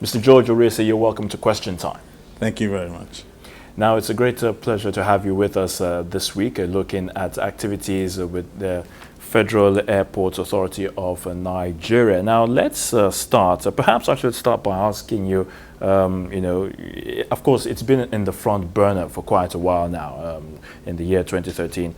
Mr. George Uriesi, you're welcome to Question Time. Thank you very much. Now, it's a great pleasure to have you with us this week, looking at activities with the Federal Airports Authority of Nigeria. Now, let's start. Perhaps I should start by asking you, of course, it's been in the front burner for quite a while now. In the year 2013,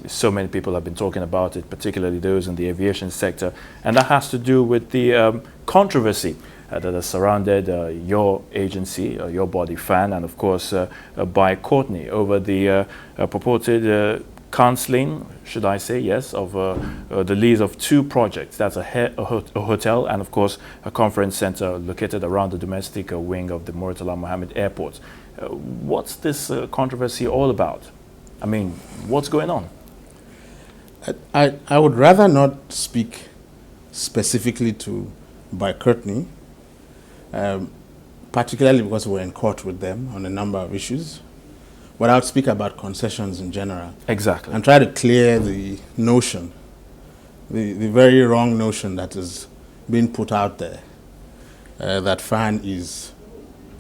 so many people have been talking about it, particularly those in the aviation sector, and that has to do with the controversy that has surrounded your agency, your body, FAAN, and of course Bi-Courtney over the purported cancelling, should I say, yes, of the lease of two projects. That's a hotel and of course a conference center located around the domestic wing of the Murtala Mohammed Airport. What's this controversy all about? I mean, what's going on? I would rather not speak specifically to Bi-Courtney, particularly because we're in court with them on a number of issues. But I'll speak about concessions in general. Exactly. And try to clear the notion, the very wrong notion that is being put out there, that FAAN is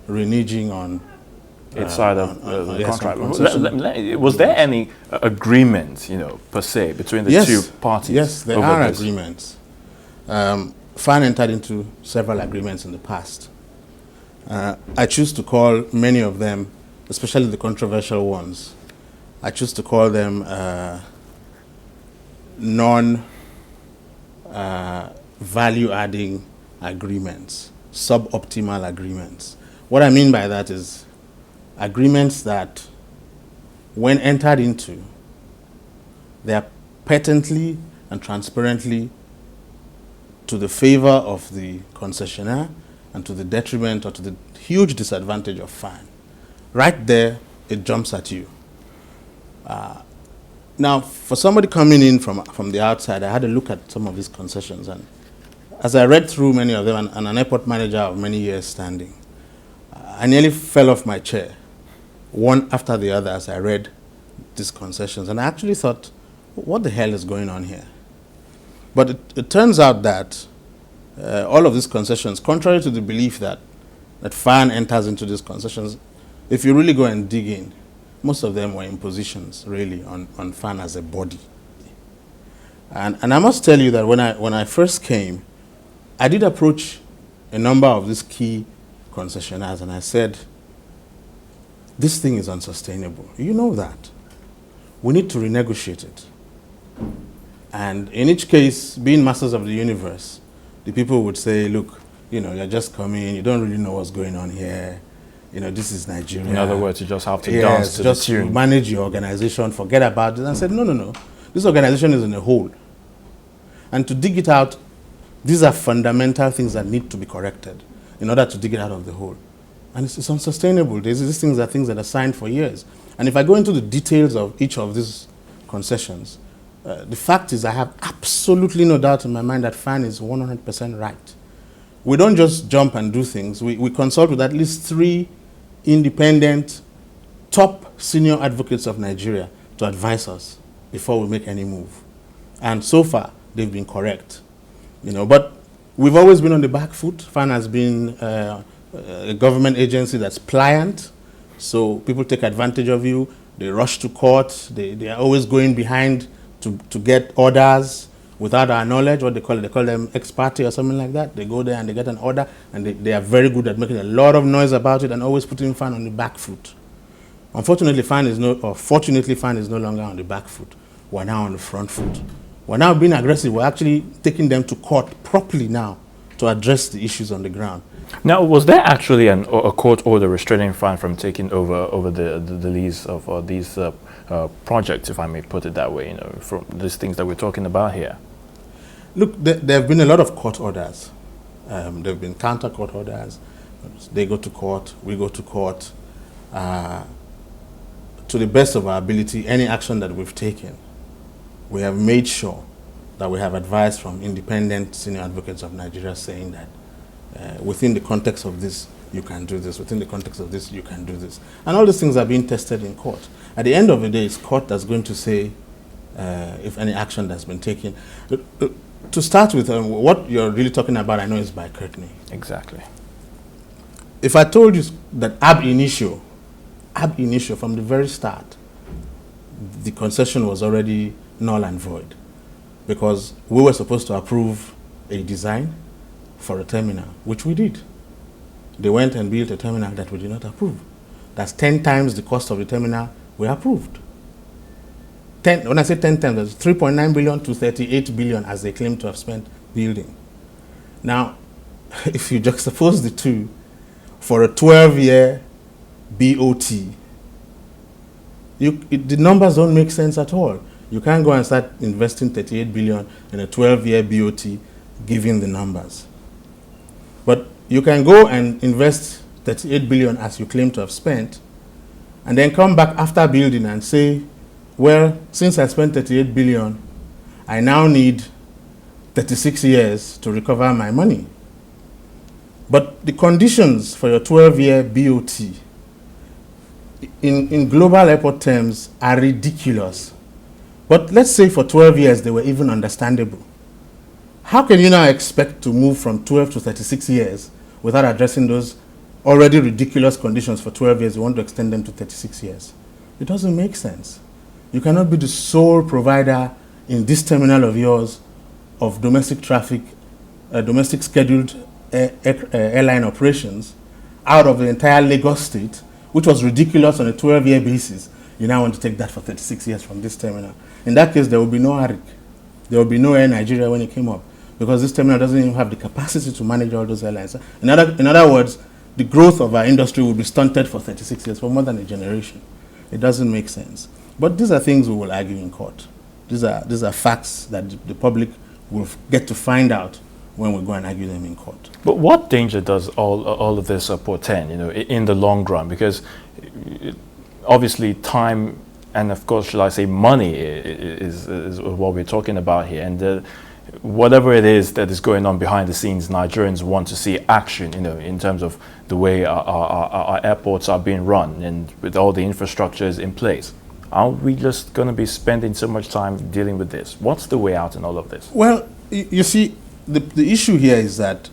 reneging on its side of the contract. Was there any agreement, per se, between the two parties? Yes, there are agreements. FAAN entered into several agreements in the past. I choose to call many of them, especially the controversial ones, I choose to call them non-value-adding agreements, suboptimal agreements. What I mean by that is agreements that, when entered into, they are patently and transparently to the favor of the concessionaire and to the detriment or to the huge disadvantage of FAAN. Right there, it jumps at you. Now, for somebody coming in from the outside, I had a look at some of these concessions, and as I read through many of them, and an airport manager of many years standing, I nearly fell off my chair, one after the other, as I read these concessions. And I actually thought, what the hell is going on here? But it turns out that all of these concessions, contrary to the belief that FAAN enters into these concessions, if you really go and dig in, most of them were impositions, really, on FAAN as a body. And I must tell you that when I first came, I did approach a number of these key concessionaires, and I said, this thing is unsustainable. You know that. We need to renegotiate it. And in each case, being masters of the universe, the people would say, look, you're just coming, you don't really know what's going on here. This is Nigeria. In other words, you just have to dance to just the tune. Manage your organization, forget about it. And I said, no. This organization is in a hole. And to dig it out, these are fundamental things that need to be corrected in order to dig it out of the hole. And it's unsustainable. These things are things that are signed for years. And if I go into the details of each of these concessions, the fact is I have absolutely no doubt in my mind that FAAN is 100% right. We don't just jump and do things. We consult with at least 3 independent, top senior advocates of Nigeria to advise us before we make any move. And so far, they've been correct. But we've always been on the back foot. FAAN has been a government agency that's pliant, so people take advantage of you. They rush to court. They are always going behind to get orders without our knowledge. What they call them ex parte or something like that. They go there and they get an order, and they are very good at making a lot of noise about it and always putting FAAN on the back foot. Unfortunately, fortunately, FAAN is no longer on the back foot. We're now on the front foot. We're now being aggressive. We're actually taking them to court properly now to address the issues on the ground. Now, was there actually a court order restraining FAAN from taking over the lease of these projects, if I may put it that way, from these things that we're talking about here? Look, there have been a lot of court orders. There have been counter court orders. They go to court, we go to court. To the best of our ability, any action that we've taken, we have made sure that we have advice from independent senior advocates of Nigeria saying that within the context of this, you can do this. Within the context of this, you can do this. And all these things are being tested in court. At the end of the day, it's court that's going to say if any action has been taken. To start with, what you're really talking about, I know, is Bi-Courtney. Exactly. if I told you that ab initio, from the very start, the concession was already null and void, because we were supposed to approve a design for a terminal, which we did. They went and built a terminal that we did not approve. That's 10 times the cost of the terminal we approved. When I say 10 times, that's 3.9 billion to 38 billion as they claim to have spent building. Now, if you juxtapose the two, for a 12-year BOT, the numbers don't make sense at all. You can't go and start investing 38 billion in a 12-year BOT, given the numbers. But you can go and invest 38 billion as you claim to have spent, and then come back after building and say, well, since I spent 38 billion, I now need 36 years to recover my money. But the conditions for your 12-year BOT in global airport terms are ridiculous. But let's say for 12 years they were even understandable. How can you now expect to move from 12 to 36 years without addressing those already ridiculous conditions for 12 years? You want to extend them to 36 years. It doesn't make sense. You cannot be the sole provider in this terminal of yours of domestic traffic, domestic scheduled airline operations out of the entire Lagos state, which was ridiculous on a 12-year basis. You now want to take that for 36 years from this terminal. In that case, there will be no ARIC. There will be no Air Nigeria when it came up, because this terminal doesn't even have the capacity to manage all those airlines. In other words, the growth of our industry will be stunted for 36 years, for more than a generation. It doesn't make sense. But these are things we will argue in court. These are facts that the public will get to find out when we go and argue them in court. But what danger does all of this portend, in the long run? Because obviously time and, of course, shall I say, money is what we're talking about here. And whatever it is that is going on behind the scenes, Nigerians want to see action, in terms of the way our airports are being run and with all the infrastructures in place. Are we just going to be spending so much time dealing with this? What's the way out in all of this? Well, you see, the issue here is that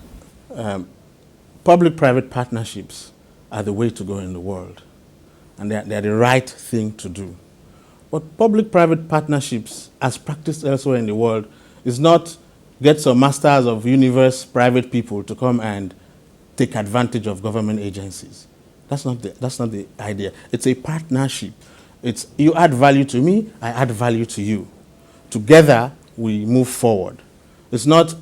public-private partnerships are the way to go in the world, and they're the right thing to do. But public-private partnerships, as practiced elsewhere in the world, is not get some masters of universe private people to come and take advantage of government agencies. That's not the idea. It's a partnership. It's you add value to me, I add value to you. Together, we move forward. It's not,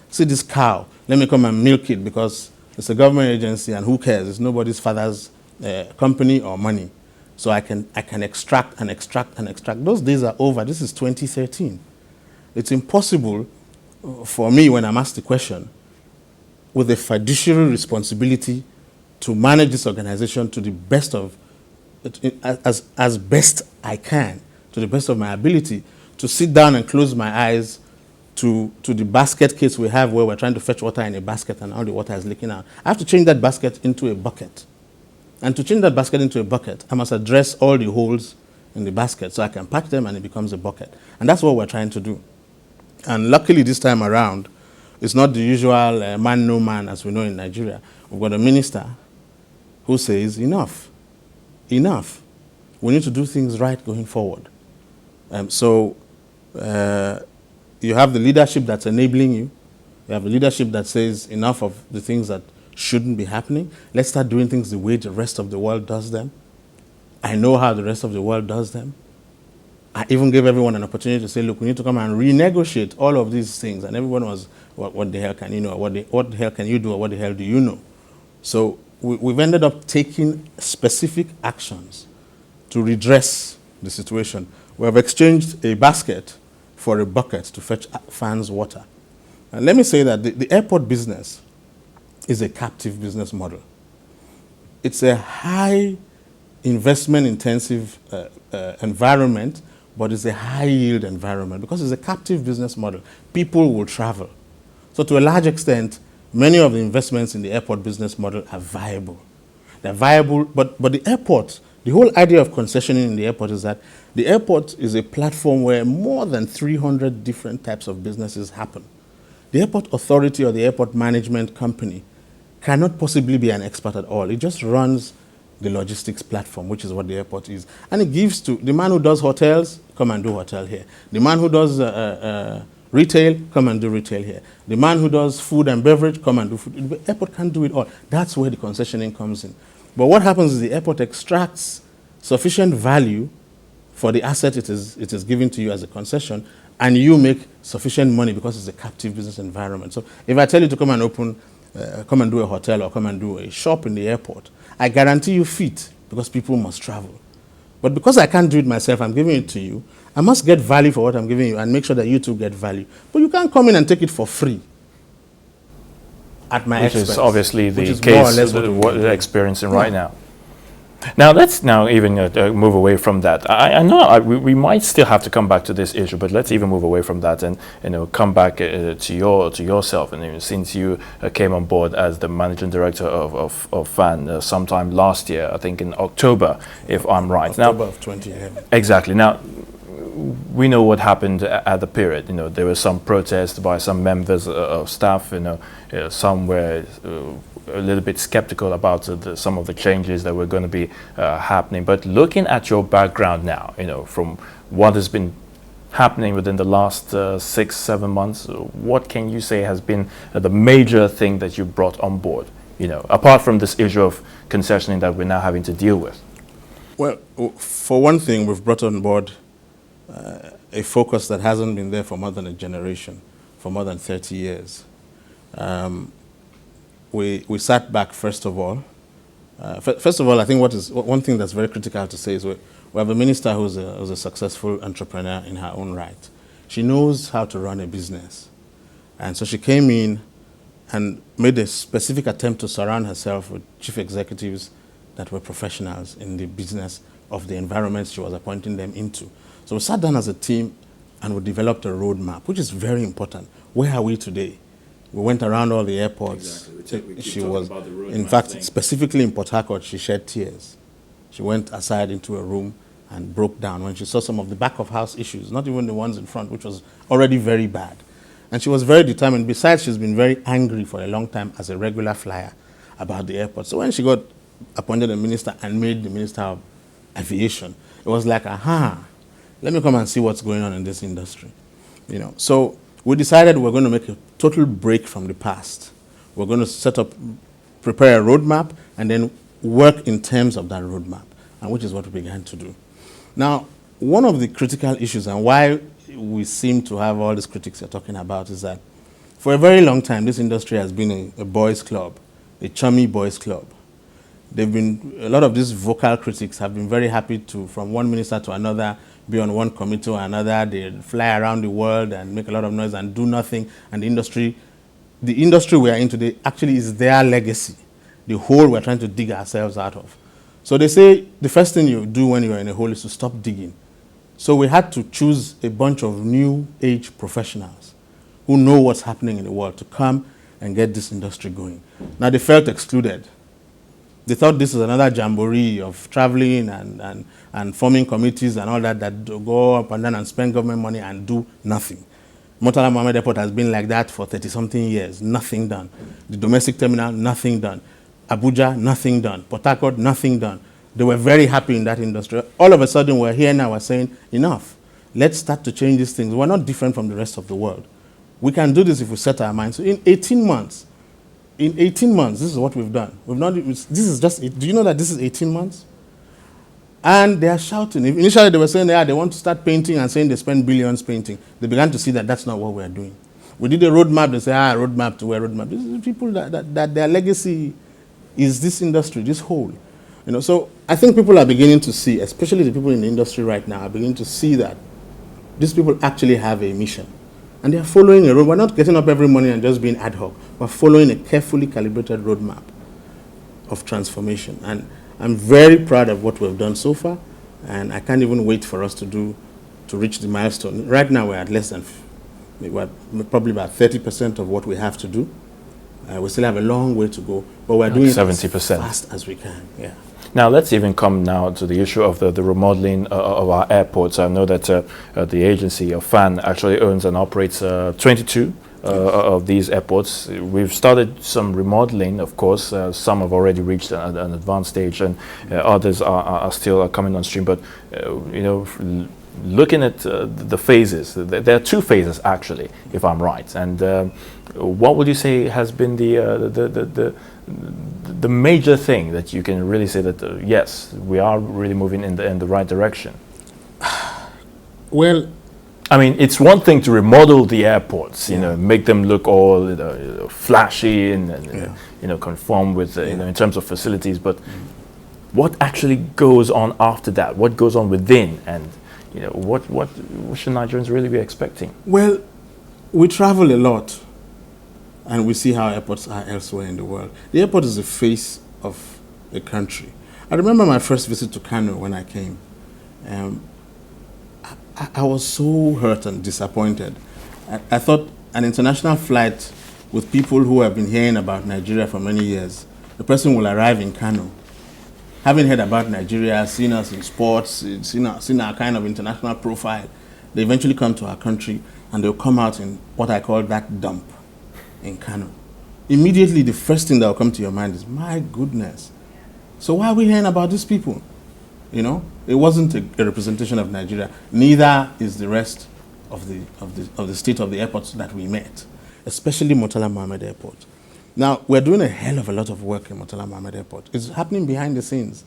see this cow, let me come and milk it because it's a government agency and who cares? It's nobody's father's company or money. So I can extract and extract and extract. Those days are over. This is 2013. It's impossible for me, when I'm asked the question, with a fiduciary responsibility to manage this organization to the best of, as best I can, to the best of my ability, to sit down and close my eyes to the basket case we have where we're trying to fetch water in a basket and all the water is leaking out. I have to change that basket into a bucket. And to change that basket into a bucket, I must address all the holes in the basket so I can patch them and it becomes a bucket. And that's what we're trying to do. And luckily this time around, it's not the usual man no man as we know in Nigeria. We've got a minister who says enough. Enough. We need to do things right going forward. You have the leadership that's enabling you. You have the leadership that says enough of the things that shouldn't be happening. Let's start doing things the way the rest of the world does them. I know how the rest of the world does them. I even gave everyone an opportunity to say, look, we need to come and renegotiate all of these things. And everyone was, what the hell can you know? What the hell can you do? Or what the hell do you know? So we've ended up taking specific actions to redress the situation. We have exchanged a basket for a bucket to fetch fans water. And let me say that the airport business is a captive business model. It's a high investment intensive environment, but it's a high yield environment because it's a captive business model. People will travel. So to a large extent, many of the investments in the airport business model are viable. They're viable, but the airport, the whole idea of concessioning in the airport is that the airport is a platform where more than 300 different types of businesses happen. The airport authority or the airport management company cannot possibly be an expert at all. It just runs the logistics platform, which is what the airport is. And it gives to the man who does hotels, come and do hotel here. The man who does retail, come and do retail here. The man who does food and beverage, come and do food. The airport can't do it all. That's where the concessioning comes in. But what happens is the airport extracts sufficient value for the asset it is giving to you as a concession, and you make sufficient money because it's a captive business environment. So if I tell you to come and come and do a hotel or come and do a shop in the airport, I guarantee you feet because people must travel. But because I can't do it myself, I'm giving it to you. I must get value for what I'm giving you and make sure that you too get value. But you can't come in and take it for free at my expense. Which is obviously the is case that we're experiencing right now. Now let's even move away from that. I know we might still have to come back to this issue, but let's even move away from that and come back to yourself. And since you came on board as the managing director of FAAN sometime last year, I think in October, if I'm right. October of 2011. Exactly. Now we know what happened at the period. There was some protest by some members of staff. Some were a little bit skeptical about some of the changes that were going to be happening. But looking at your background now, from what has been happening within the last 6-7 months, what can you say has been the major thing that you brought on board? Apart from this issue of concessioning that we're now having to deal with. Well, for one thing, we've brought on board a focus that hasn't been there for more than a generation, for more than 30 years. We sat back, first of all. First of all, I think one thing that's very critical to say is we have a minister who's a successful entrepreneur in her own right. She knows how to run a business. And so she came in and made a specific attempt to surround herself with chief executives that were professionals in the business of the environments she was appointing them into. So we sat down as a team and we developed a roadmap, which is very important. Where are we today? We went around all the airports. Exactly. She was, in fact, specifically in Port Harcourt, she shed tears. She went aside into a room and broke down when she saw some of the back of house issues, not even the ones in front, which was already very bad. And she was very determined. Besides, she's been very angry for a long time as a regular flyer about the airport. So when she got appointed a minister and made the Minister of Aviation, it was like, aha, let me come and see what's going on in this industry. So we decided we're going to make a total break from the past. We're going to prepare a roadmap and then work in terms of that roadmap, and which is what we began to do. Now, one of the critical issues and why we seem to have all these critics you're talking about is that for a very long time, this industry has been a boys' club, a chummy boys' club. A lot of these vocal critics have been very happy to, from one minister to another, be on one committee or another. They fly around the world and make a lot of noise and do nothing. And the industry we are in today actually is their legacy, the hole we're trying to dig ourselves out of. So they say the first thing you do when you're in a hole is to stop digging. So we had to choose a bunch of new age professionals who know what's happening in the world to come and get this industry going. Now they felt excluded. They thought this is another jamboree of traveling and forming committees and all that go up and down and spend government money and do nothing. Murtala Mohammed Airport has been like that for 30-something years, nothing done. The domestic terminal, nothing done. Abuja, nothing done. Port Harcourt, nothing done. They were very happy in that industry. All of a sudden, we're here now, we're saying, enough. Let's start to change these things. We're not different from the rest of the world. We can do this if we set our minds. So in 18 months, this is what we've done. This is just, do you know that this is 18 months? And they are shouting. Initially, they were saying they want to start painting and saying they spend billions painting. They began to see that that's not what we're doing. We did a roadmap. They say, roadmap to where roadmap. These are people that their legacy is this industry, this whole. So I think people are beginning to see, especially the people in the industry right now, are beginning to see that these people actually have a mission. And they are following a road. We're not getting up every morning and just being ad hoc. We're following a carefully calibrated roadmap of transformation. And I'm very proud of what we've done so far. And I can't even wait for us to reach the milestone. Right now, we're at less than, we're probably about 30% of what we have to do. We still have a long way to go, but we're doing 70%. It as fast as we can. Yeah. Now let's even come now to the issue of the remodeling of our airports. I know that the agency of FAAN actually owns and operates 22 of these airports. We've started some remodeling, of course. Some have already reached an advanced stage, and others are still coming on stream. But looking at the phases, there are two phases actually, if I'm right. And what would you say has been the major thing that you can really say that yes, we are really moving in the right direction? Well, I mean, it's one thing to remodel the airports, make them look all flashy and conform with in terms of facilities. But what actually goes on after that? What goes on within? And what should Nigerians really be expecting? Well, we travel a lot, and we see how airports are elsewhere in the world. The airport is the face of a country. I remember my first visit to Kano when I came. I was so hurt and disappointed. I thought an international flight with people who have been hearing about Nigeria for many years, the person will arrive in Kano, having heard about Nigeria, seen us in sports, seen our kind of international profile. They eventually come to our country and they'll come out in what I call that dump in Kano. Immediately, the first thing that will come to your mind is, my goodness, so why are we hearing about these people? It wasn't a representation of Nigeria. Neither is the rest of the state of the airports that we met, especially Murtala Mohammed Airport. Now, we're doing a hell of a lot of work in Murtala Mohammed Airport. It's happening behind the scenes.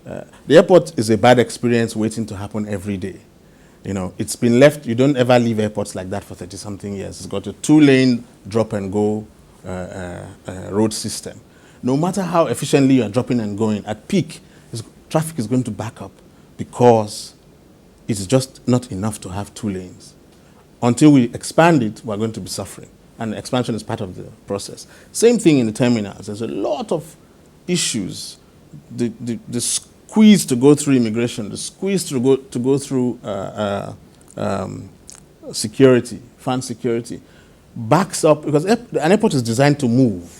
The airport is a bad experience waiting to happen every day. It's been left. You don't ever leave airports like that for 30-something years. It's got a 2-lane drop-and-go road system. No matter how efficiently you are dropping and going, at peak, traffic is going to back up because it's just not enough to have 2 lanes. Until we expand it, we're going to be suffering. And expansion is part of the process. Same thing in the terminals. There's a lot of issues. The squeeze to go through immigration, the squeeze to go through security, FAAN security, backs up because an airport is designed to move.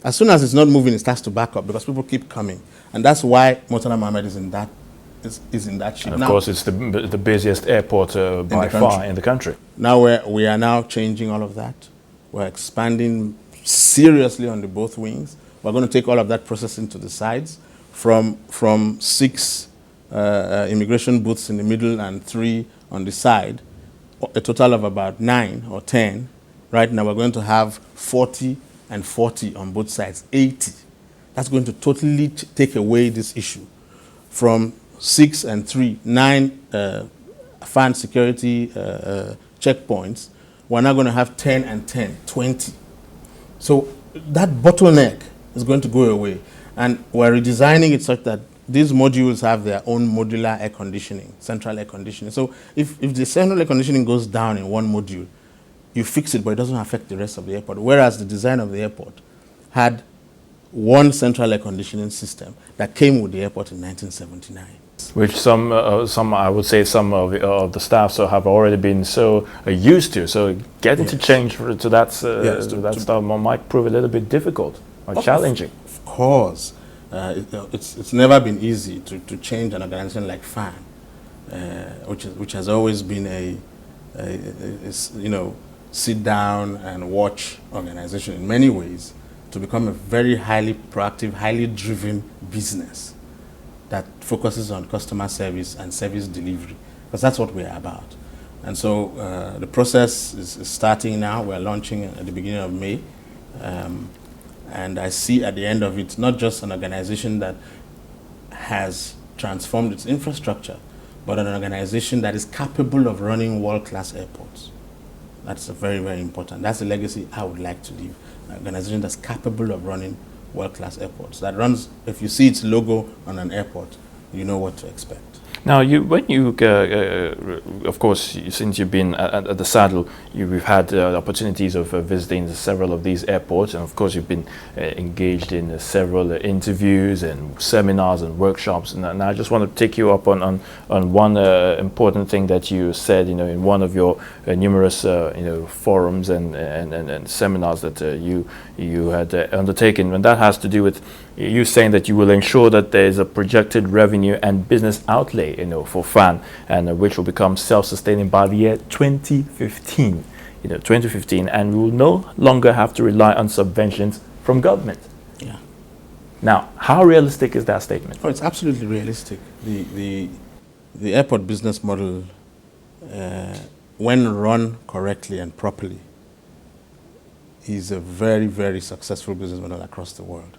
As soon as it's not moving, it starts to back up because people keep coming. And that's why Murtala Mohammed is in that shape. And of course, it's the busiest airport by far in the country. Now we are now changing all of that. We're expanding seriously on the both wings. We're going to take all of that processing to the sides from 6 immigration booths in the middle and 3 on the side, a total of about 9 or 10. Right now, we're going to have 40 and 40 on both sides, 80. That's going to totally take away this issue. From 6 and 3, 9 FAAN security checkpoints, we're now going to have 10 and 10, 20. So that bottleneck is going to go away. And we're redesigning it such that these modules have their own modular air conditioning, central air conditioning. So if the central air conditioning goes down in one module, you fix it, but it doesn't affect the rest of the airport. Whereas the design of the airport had one central air conditioning system that came with the airport in 1979. Which some I would say some of the staff have already been so used to. So getting to change to that stuff might prove a little bit difficult or challenging. Of course, it's never been easy to change an organization like FAAN, which has always been a sit down and watch organization in many ways, to become a very highly proactive, highly driven business that focuses on customer service and service delivery, because that's what we're about. And so the process is starting now. We're launching at the beginning of May. And I see at the end of it, not just an organization that has transformed its infrastructure, but an organization that is capable of running world-class airports. That's very, very important. That's the legacy I would like to leave. An organization that's capable of running world-class airports. That runs, if you see its logo on an airport, you know what to expect. Now, of course, since you've been at the saddle, you've had opportunities of visiting several of these airports, and of course, you've been engaged in several interviews and seminars and workshops. And I just want to take you up on one important thing that you said, in one of your numerous, forums and seminars that you had undertaken, and that has to do with you saying that you will ensure that there is a projected revenue and business outlay, for FAAN, and which will become self-sustaining by the year 2015. 2015, and we will no longer have to rely on subventions from government. Yeah. Now, how realistic is that statement? Oh, it's absolutely realistic. The airport business model, when run correctly and properly, is a very, very successful business model across the world.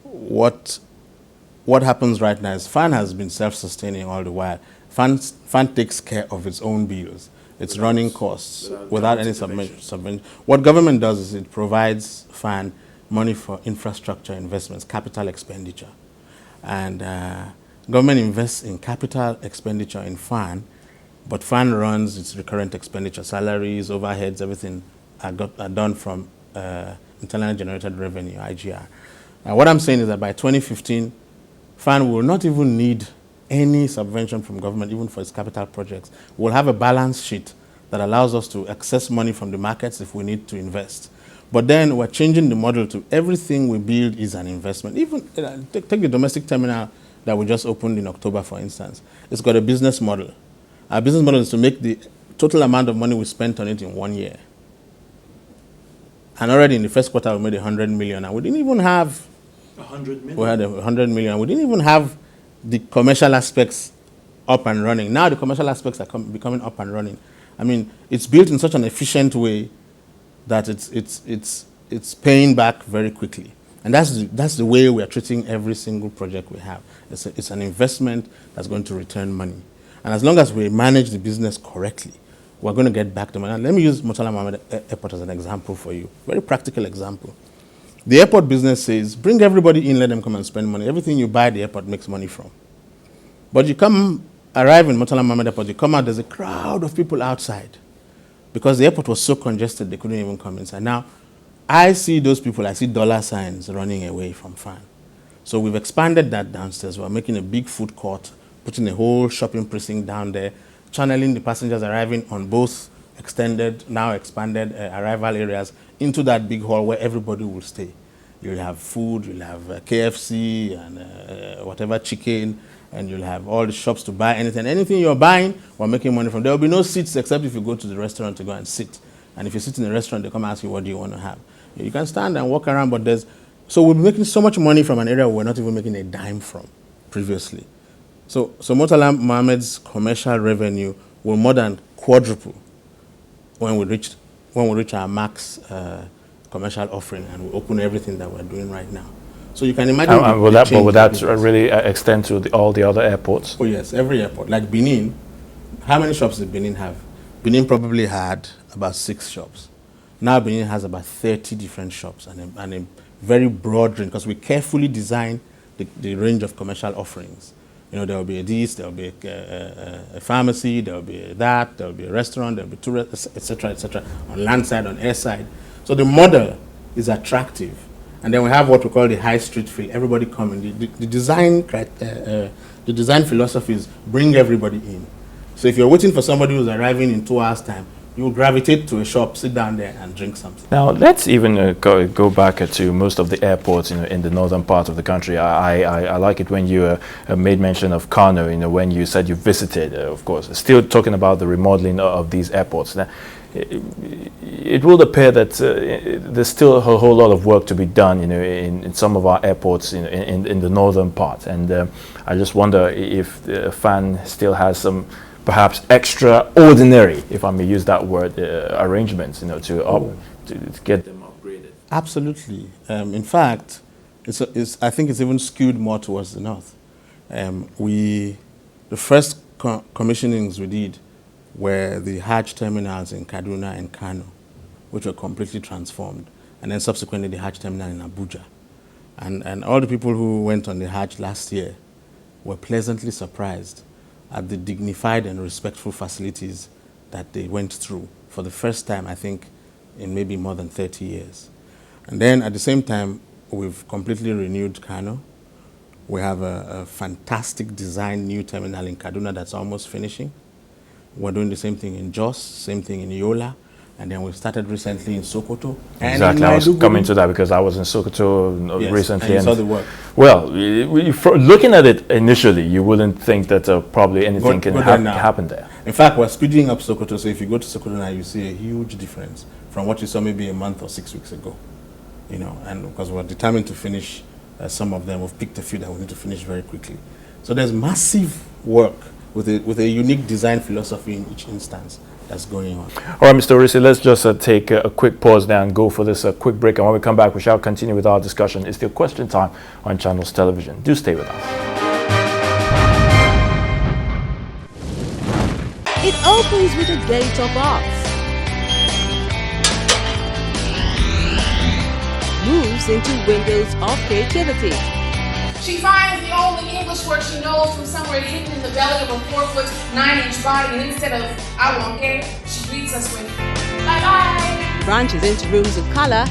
What happens right now is FAAN has been self-sustaining all the while. FAAN takes care of its own bills, its running costs, without any subvention. What government does is it provides FAAN money for infrastructure investments, capital expenditure. And government invests in capital expenditure in FAAN, but FAAN runs its recurrent expenditure, salaries, overheads, everything are done from internally generated revenue, IGR. What I'm saying is that by 2015, FAAN will not even need any subvention from government, even for its capital projects. We'll have a balance sheet that allows us to access money from the markets if we need to invest. But then we're changing the model to everything we build is an investment. Even take the domestic terminal that we just opened in October, for instance. It's got a business model. Our business model is to make the total amount of money we spent on it in 1 year. And already in the first quarter, we made 100 million, and we didn't even have 100 million. We had 100 million. We didn't even have the commercial aspects up and running. Now the commercial aspects are becoming up and running. I mean, it's built in such an efficient way that it's paying back very quickly. And that's the way we are treating every single project we have. It's an investment that's going to return money. And as long as we manage the business correctly, we're going to get back the money. Let me use Murtala Mohammed Airport as an example for you. Very practical example. The airport business says, bring everybody in, let them come and spend money. Everything you buy, the airport makes money from. But you arrive in Murtala Mohammed Airport, you come out, there's a crowd of people outside because the airport was so congested, they couldn't even come inside. Now, I see those people, I see dollar signs running away from FAAN. So we've expanded that downstairs. We're making a big food court, putting a whole shopping precinct down there, channeling the passengers arriving on both extended, now expanded arrival areas into that big hall where everybody will stay. You'll have food, you'll have KFC and whatever chicken, and you'll have all the shops to buy anything. Anything you're buying, we're making money from. There will be no seats except if you go to the restaurant to go and sit. And if you sit in the restaurant, they come ask you, what do you want to have? You can stand and walk around, but so we're making so much money from an area we're not even making a dime from previously. So Murtala Mohammed's commercial revenue will more than quadruple when we reach our max commercial offering and we open everything that we're doing right now. So you can imagine. Will that really extend to all the other airports? Oh yes, every airport. Like Benin, how many shops did Benin have? Benin probably had about 6 shops. Now Benin has about 30 different shops and a very broad range because we carefully design the range of commercial offerings. There will be there will be a pharmacy, there will be that, there will be a restaurant, there will be tourists, etc., on land side, on air side. So the model is attractive. And then we have what we call the high street feel. Everybody coming. The design philosophy is bring everybody in. So if you're waiting for somebody who's arriving in 2 hours' time, you gravitate to a shop, sit down there and drink something. Now, let's even go back to most of the airports in the northern part of the country. I like it when you made mention of Kano, when you said you visited, of course. Still talking about the remodeling of these airports. Now, it will appear that there's still a whole lot of work to be done, in some of our airports in the northern part. And I just wonder if FAAN still has some perhaps extraordinary, if I may use that word, arrangements, to get them upgraded. Absolutely. In fact, I think it's even skewed more towards the north. The first commissionings we did were the Hajj terminals in Kaduna and Kano, which were completely transformed, and then subsequently the Hajj terminal in Abuja. And all the people who went on the Hajj last year were pleasantly surprised at the dignified and respectful facilities that they went through for the first time, I think, in maybe more than 30 years. And then at the same time, we've completely renewed Kano. We have a fantastic design new terminal in Kaduna that's almost finishing. We're doing the same thing in Jos, same thing in Yola, and then we started recently in Sokoto. Exactly, I was coming to that because I was in Sokoto recently. And you saw the work. Well, looking at it initially, you wouldn't think that probably anything can happen there. In fact, we're speeding up Sokoto, so if you go to Sokoto now, you see a huge difference from what you saw maybe a month or 6 weeks ago. You know, and because we're determined to finish some of them, we've picked a few that we need to finish very quickly. So there's massive work with a unique design philosophy in each instance that's going on. All right, Mr. Uriesi, let's just take a quick pause there and go for this quick break. And when we come back, we shall continue with our discussion. It's still question time on Channels Television. Do stay with us. It opens with a gate of arts, moves into windows of creativity. She finds the only English word she knows from somewhere hidden in the belly of a 4'9" body, and instead of "I won't get it," she greets us with "bye bye." Branches into rooms of color,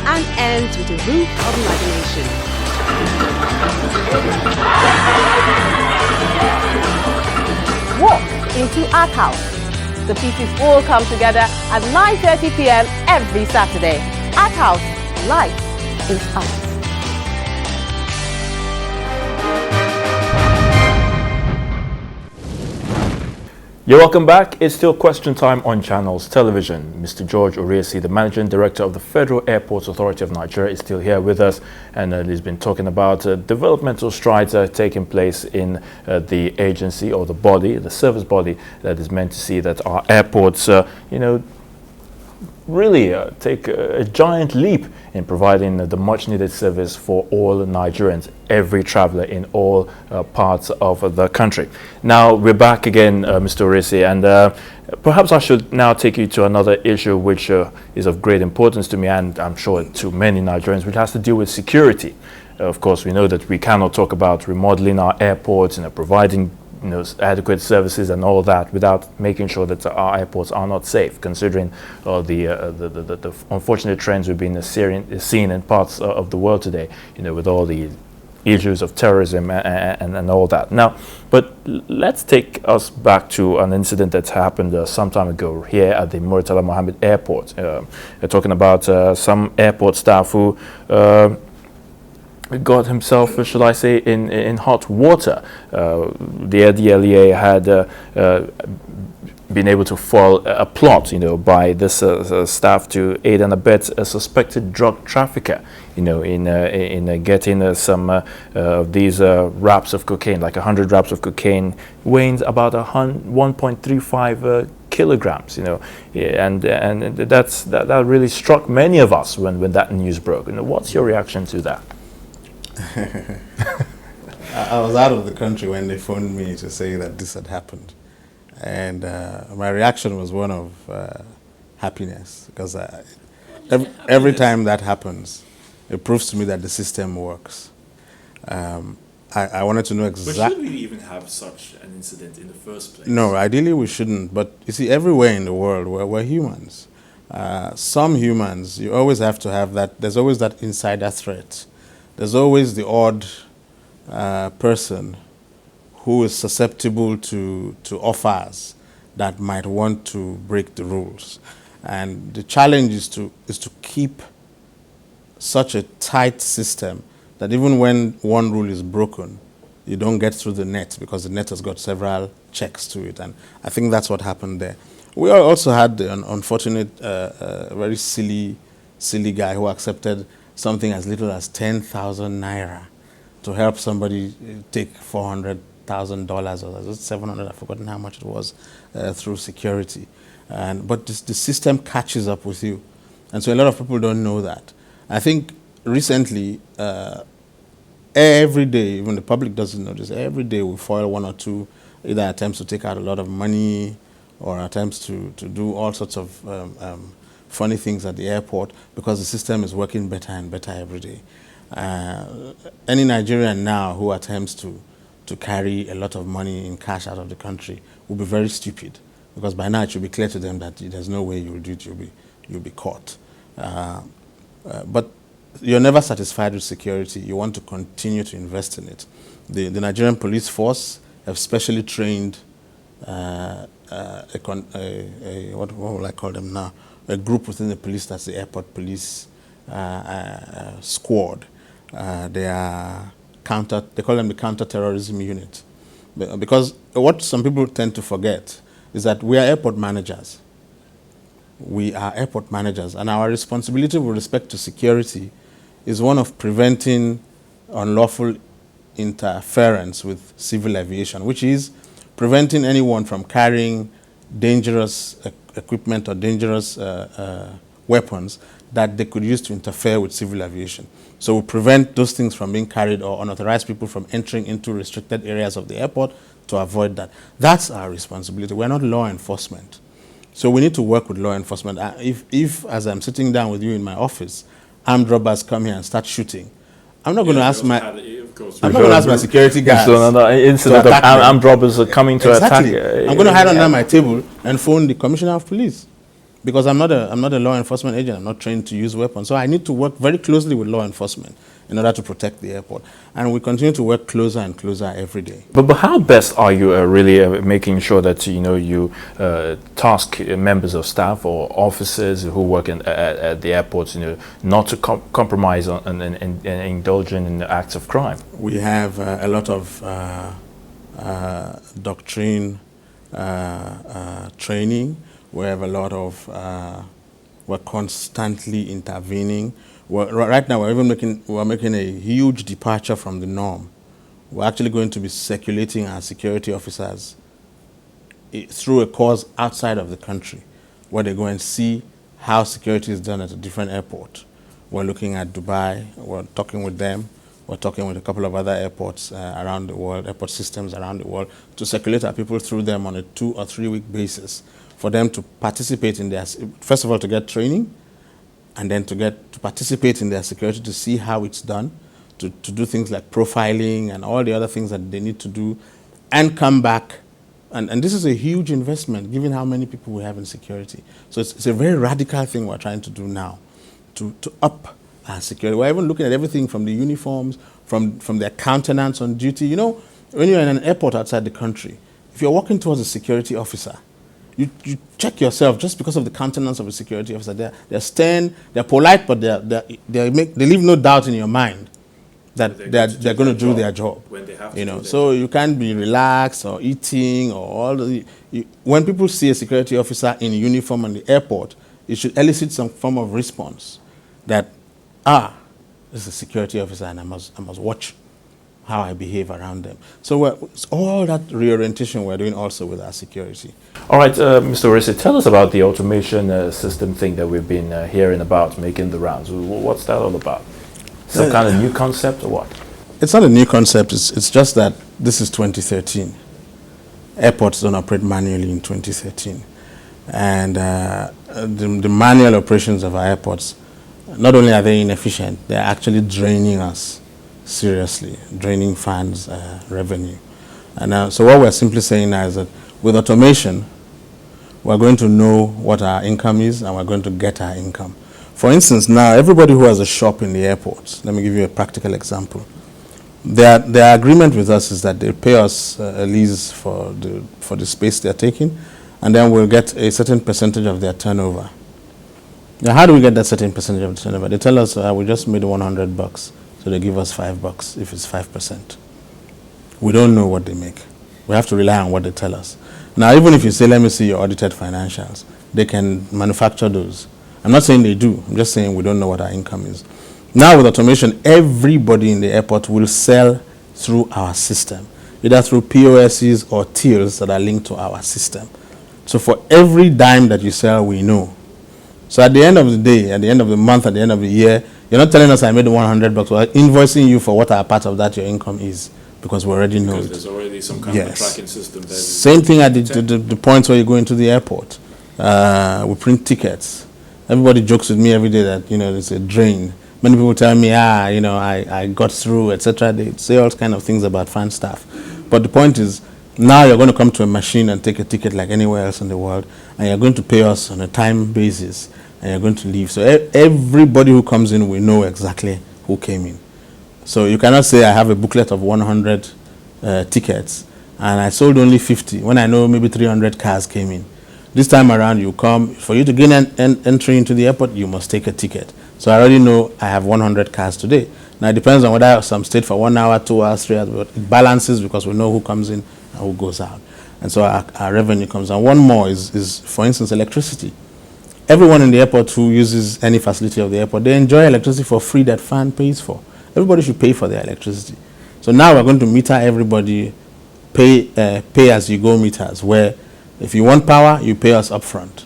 and ends with a roof of imagination. Walk into Art House. The pieces all come together at 9:30 p.m. every Saturday. Art House, life is art. You're welcome back. It's still question time on Channels Television. Mr. George Uriesi, the Managing Director of the Federal Airports Authority of Nigeria, is still here with us, and he's been talking about developmental strides taking place in the agency or the body, the service body that is meant to see that our airports, really take a giant leap in providing the much needed service for all Nigerians, every traveler in all parts of the country. Now we're back again, Mr. Uriesi, and perhaps I should now take you to another issue which is of great importance to me, and I'm sure to many Nigerians, which has to do with security. Of course, we know that we cannot talk about remodeling our airports, providing adequate services and all that without making sure that our airports are not safe, considering the unfortunate trends we've been seeing in parts of the world today, with all the issues of terrorism and all that. Now, but let's take us back to an incident that happened some time ago here at the Murtala Mohammed Airport. We're talking about some airport staff who got himself, should I say, in hot water. The DLEA had been able to foil a plot, by this staff to aid and abet a suspected drug trafficker, in getting some of these wraps of cocaine, like 100 wraps of cocaine, weighs about 1.35 kilograms, and that really struck many of us when that news broke. What's your reaction to that? I was out of the country when they phoned me to say that this had happened, and my reaction was one of happiness, because every time that happens, it proves to me that the system works. I wanted to know exactly. But should we even have such an incident in the first place? No, ideally we shouldn't. But you see, everywhere in the world, we're humans. Some humans, you always have to have that. There's always that insider threat. There's always the odd person who is susceptible to offers that might want to break the rules. And the challenge is to keep such a tight system that even when one rule is broken, you don't get through the net, because the net has got several checks to it. And I think that's what happened there. We also had an unfortunate, very silly guy who accepted something as little as 10,000 naira to help somebody take $400,000 or 700, I've forgotten how much it was, through security. But the system catches up with you. And so a lot of people don't know that. I think recently, every day, even the public doesn't know this, every day we foil one or two either attempts to take out a lot of money or attempts to do all sorts of funny things at the airport, because the system is working better and better every day. Any Nigerian now who attempts to carry a lot of money in cash out of the country will be very stupid, because by now it should be clear to them that there's no way you'll do it, you'll be caught. But you're never satisfied with security. You want to continue to invest in it. The Nigerian police force have specially trained what will I call them now? A group within the police, that's the airport police, squad. They call them the counter-terrorism unit. Because what some people tend to forget is that we are airport managers. We are airport managers, and our responsibility with respect to security is one of preventing unlawful interference with civil aviation, which is preventing anyone from carrying dangerous equipment or dangerous weapons that they could use to interfere with civil aviation. So we prevent those things from being carried, or unauthorized people from entering into restricted areas of the airport to avoid that. That's our responsibility. We're not law enforcement. So we need to work with law enforcement. If as I'm sitting down with you in my office, armed robbers come here and start shooting, I'm not going to ask my security guys. So another incident of armed robbers are coming to attack. I'm going to hide under my table and phone the commissioner of police, because I'm not a law enforcement agent. I'm not trained to use weapons. So I need to work very closely with law enforcement in order to protect the airport. And we continue to work closer and closer every day. But how best are you really making sure that you task members of staff or officers who work at the airports, not to compromise on and indulging in acts of crime? We have a lot of doctrine training. We have a lot of we're constantly intervening. Right now, we're making a huge departure from the norm. We're actually going to be circulating our security officers through a course outside of the country, where they go and see how security is done at a different airport. We're looking at Dubai. We're talking with them. We're talking with a couple of other airports around the world, airport systems around the world, to circulate our people through them on a 2 or 3 week basis, for them to participate in their, first of all, to get training, and then to participate in their security, to see how it's done, to do things like profiling and all the other things that they need to do, and come back. And this is a huge investment, given how many people we have in security. So it's a very radical thing we're trying to do now, to up our security. We're even looking at everything from the uniforms, from their countenance on duty. When you're in an airport outside the country, if you're walking towards a security officer, you check yourself just because of the countenance of a security officer. They're stern, they're polite, but they leave no doubt in your mind that they're going to do their job. When they have to so you can't be relaxed or eating or all the. When people see a security officer in uniform on the airport, it should elicit some form of response that, this is a security officer, and I must watch how I behave around them. So it's all that reorientation we're doing also with our security. All right, Mr. Uriesi, tell us about the automation system thing that we've been hearing about, making the rounds. What's that all about? Some kind of new concept or what? It's not a new concept. It's just that this is 2013. Airports don't operate manually in 2013. And the manual operations of our airports, not only are they inefficient, they're actually draining us seriously, draining FAAN's revenue. And so what we're simply saying now is that with automation, we're going to know what our income is, and we're going to get our income. For instance, now everybody who has a shop in the airport, let me give you a practical example. Their agreement with us is that they pay us a lease for the space they're taking, and then we'll get a certain percentage of their turnover. Now, how do we get that certain percentage of the turnover? They tell us we just made $100. So they give us $5 if it's 5%. We don't know what they make. We have to rely on what they tell us. Now, even if you say, let me see your audited financials, they can manufacture those. I'm not saying they do. I'm just saying we don't know what our income is. Now, with automation, everybody in the airport will sell through our system, either through POSs or tills that are linked to our system. So for every dime that you sell, we know. So at the end of the day, at the end of the month, at the end of the year, you're not telling us I made $100. We're invoicing you for what our part of that your income is, because we already know it. There's already some kind of a tracking system there. Same thing at the points where you go into the airport. We print tickets. Everybody jokes with me every day that it's a drain. Many people tell me, I got through, etc. They say all kind of things about FAAN staff. But the point is, now you're going to come to a machine and take a ticket like anywhere else in the world, and you're going to pay us on a time basis, and you're going to leave. So everybody who comes in will know exactly who came in. So you cannot say I have a booklet of 100 tickets and I sold only 50 when I know maybe 300 cars came in. This time around, you come, for you to gain an entry into the airport, you must take a ticket. So I already know I have 100 cars today. Now it depends on whether some stayed for 1 hour, 2 hours, 3 hours, but it balances because we know who comes in and who goes out. And so our revenue comes down. One more is, for instance, electricity. Everyone in the airport who uses any facility of the airport, they enjoy electricity for free that FAAN pays for. Everybody should pay for their electricity. So now we're going to meter everybody, pay as you go meters, where if you want power, you pay us upfront.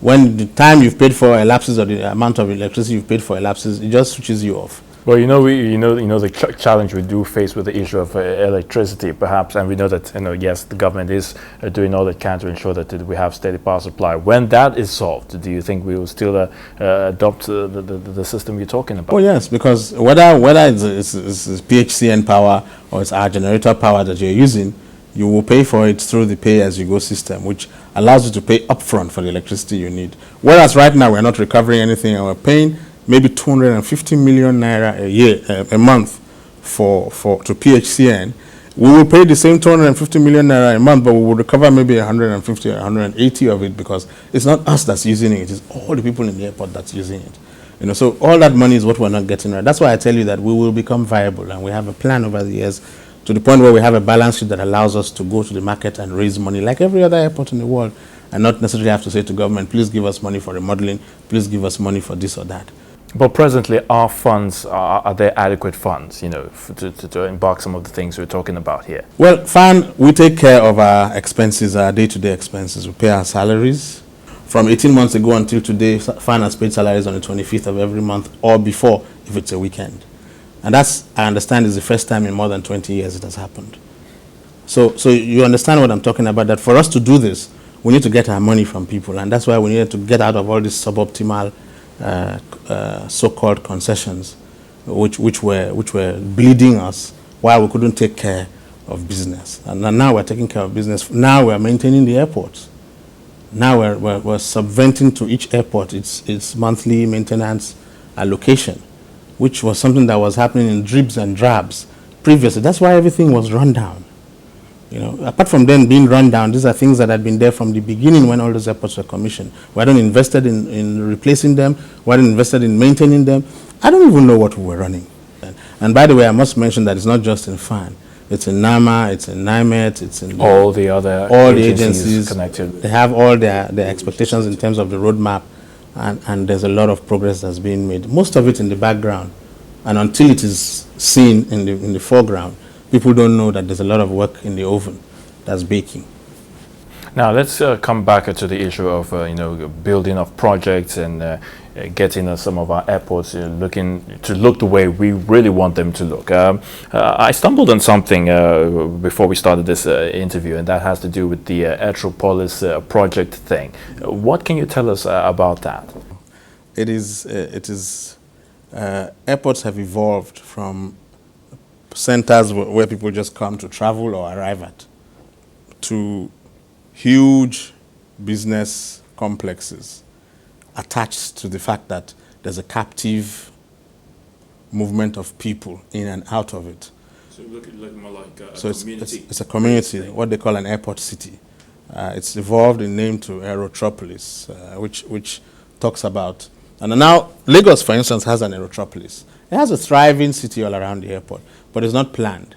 When the time you've paid for elapses or the amount of electricity you've paid for elapses, it just switches you off. Well, the challenge we do face with the issue of electricity, perhaps, and we know that, yes, the government is doing all it can to ensure that we have steady power supply. When that is solved, do you think we will still adopt the system you're talking about? Oh yes, because whether it's PHCN power or it's our generator power that you're using, you will pay for it through the pay-as-you-go system, which allows you to pay upfront for the electricity you need. Whereas right now we're not recovering anything, and we're paying maybe 250 million naira a year, a month to PHCN. We will pay the same 250 million naira a month, but we will recover maybe 150 or 180 of it because it's not us that's using it, it's all the people in the airport that's using it. So all that money is what we're not getting right. That's why I tell you that we will become viable, and we have a plan over the years to the point where we have a balance sheet that allows us to go to the market and raise money like every other airport in the world, and not necessarily have to say to government, please give us money for remodeling, please give us money for this or that. But presently, our funds, are there adequate funds, to embark some of the things we're talking about here? Well, FAAN, we take care of our expenses, our day-to-day expenses. We pay our salaries. From 18 months ago until today, FAAN has paid salaries on the 25th of every month or before, if it's a weekend. And that's, I understand, is the first time in more than 20 years it has happened. So you understand what I'm talking about, that for us to do this, we need to get our money from people, and that's why we needed to get out of all these suboptimal so-called concessions, which were bleeding us while we couldn't take care of business. And now we're taking care of business. Now we're maintaining the airports. Now we're subventing to each airport its monthly maintenance allocation, which was something that was happening in dribs and drabs previously. That's why everything was run down. Apart from them being run down, these are things that had been there from the beginning when all those airports were commissioned. We hadn't invested in replacing them. We hadn't invested in maintaining them. I don't even know what we were running. And by the way, I must mention that it's not just in FAAN. It's in NAMA, it's in NIMET, it's in all the other agencies connected. They have all their expectations in terms of the roadmap, and there's a lot of progress that's being made. Most of it in the background, and until it is seen in the foreground, people don't know that there's a lot of work in the oven that's baking. Now let's come back to the issue of building of projects and getting some of our airports looking the way we really want them to look. I stumbled on something before we started this interview, and that has to do with the Aerotropolis project thing. What can you tell us about that? It is airports have evolved from centers where people just come to travel or arrive at, to huge business complexes attached to the fact that there's a captive movement of people in and out of it. So you look more like a community. It's a community, what they call an airport city. It's evolved in name to Aerotropolis, which talks about, and now Lagos, for instance, has an Aerotropolis. It has a thriving city all around the airport, but it's not planned.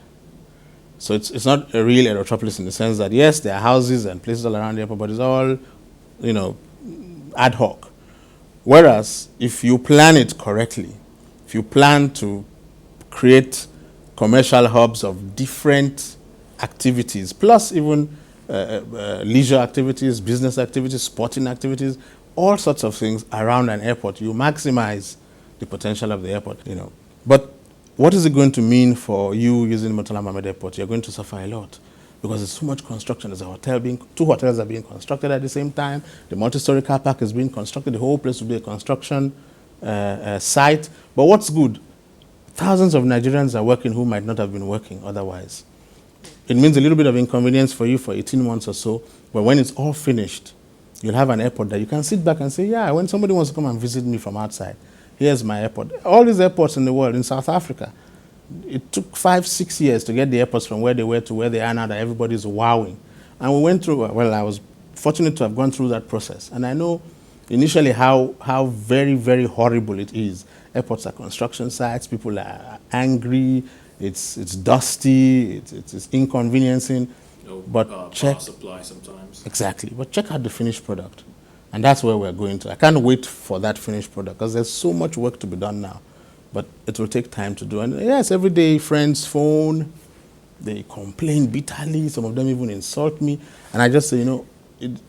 So it's not a real Aerotropolis in the sense that, yes, there are houses and places all around the airport, but it's all, ad hoc. Whereas if you plan it correctly, if you plan to create commercial hubs of different activities, plus even leisure activities, business activities, sporting activities, all sorts of things around an airport, you maximize the potential of the airport, But what is it going to mean for you using Murtala Mohammed Airport? You're going to suffer a lot because there's so much construction. There's two hotels are being constructed at the same time. The multi-story car park is being constructed. The whole place will be a construction site. But what's good? Thousands of Nigerians are working who might not have been working otherwise. It means a little bit of inconvenience for you for 18 months or so, but when it's all finished, you'll have an airport that you can sit back and say, yeah, when somebody wants to come and visit me from outside, here's my airport. All these airports in the world, in South Africa, it took 5-6 years to get the airports from where they were to where they are now that everybody's wowing. And we went through, I was fortunate to have gone through that process. And I know initially how very, very horrible it is. Airports are construction sites, people are angry, it's dusty, it's inconveniencing. But check power supply sometimes. exactly. But check out the finished product, and that's where we're going to. I can't wait for that finished product because there's so much work to be done now, but it will take time to do. And yes, every day friends phone, they complain bitterly. Some of them even insult me, and I just say,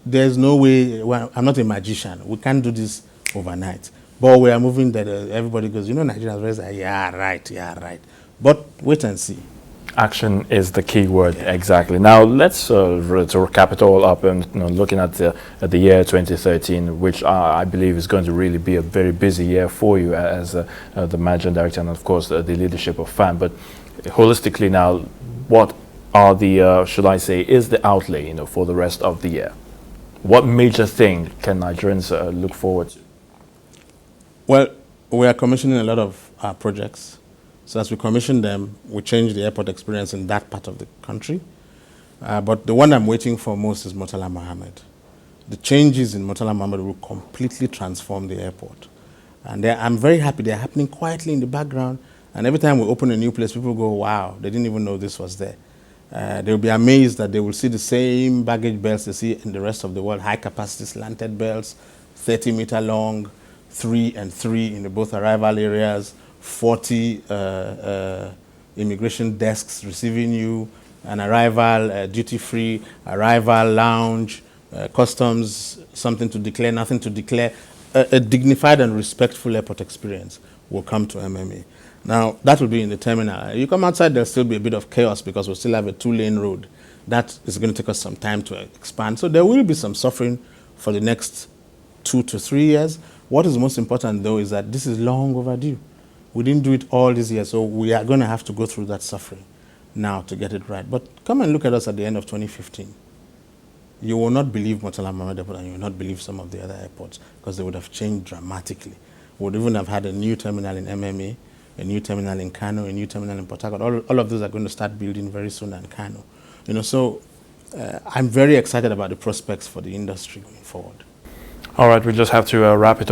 there's no way. Well, I'm not a magician. We can't do this overnight. But we are moving that. Everybody goes, Nigerians always say, yeah, right. But wait and see. Action is the key word, exactly. Now let's to recap it all up and looking at the year 2013, which I believe is going to really be a very busy year for you as the managing director and of course the leadership of FAAN. But holistically now, what are the should I say is the outlay for the rest of the year? What major thing can Nigerians look forward to? Well, we are commissioning a lot of projects. So as we commission them, we change the airport experience in that part of the country. But the one I'm waiting for most is Murtala Mohammed. The changes in Murtala Mohammed will completely transform the airport. And I'm very happy they're happening quietly in the background. And every time we open a new place, people go, wow, they didn't even know this was there. They'll be amazed that they will see the same baggage belts they see in the rest of the world, high-capacity slanted belts, 30-meter long, 3 and 3 in both arrival areas, 40 immigration desks receiving you, an arrival duty-free, arrival lounge, customs, something to declare, nothing to declare. A dignified and respectful airport experience will come to MMA. Now, that will be in the terminal. You come outside, there'll still be a bit of chaos because we'll still have a 2-lane road. That is going to take us some time to expand. So there will be some suffering for the next 2 to 3 years. What is most important, though, is that this is long overdue. We didn't do it all this year, so we are going to have to go through that suffering now to get it right. But come and look at us at the end of 2015. You will not believe Murtala Mohammed Airport and you will not believe some of the other airports because they would have changed dramatically. We would even have had a new terminal in MMA, a new terminal in Kano, a new terminal in Port Harcourt. All of those are going to start building very soon in Kano. So I'm very excited about the prospects for the industry going forward. All right, we just have to wrap it up.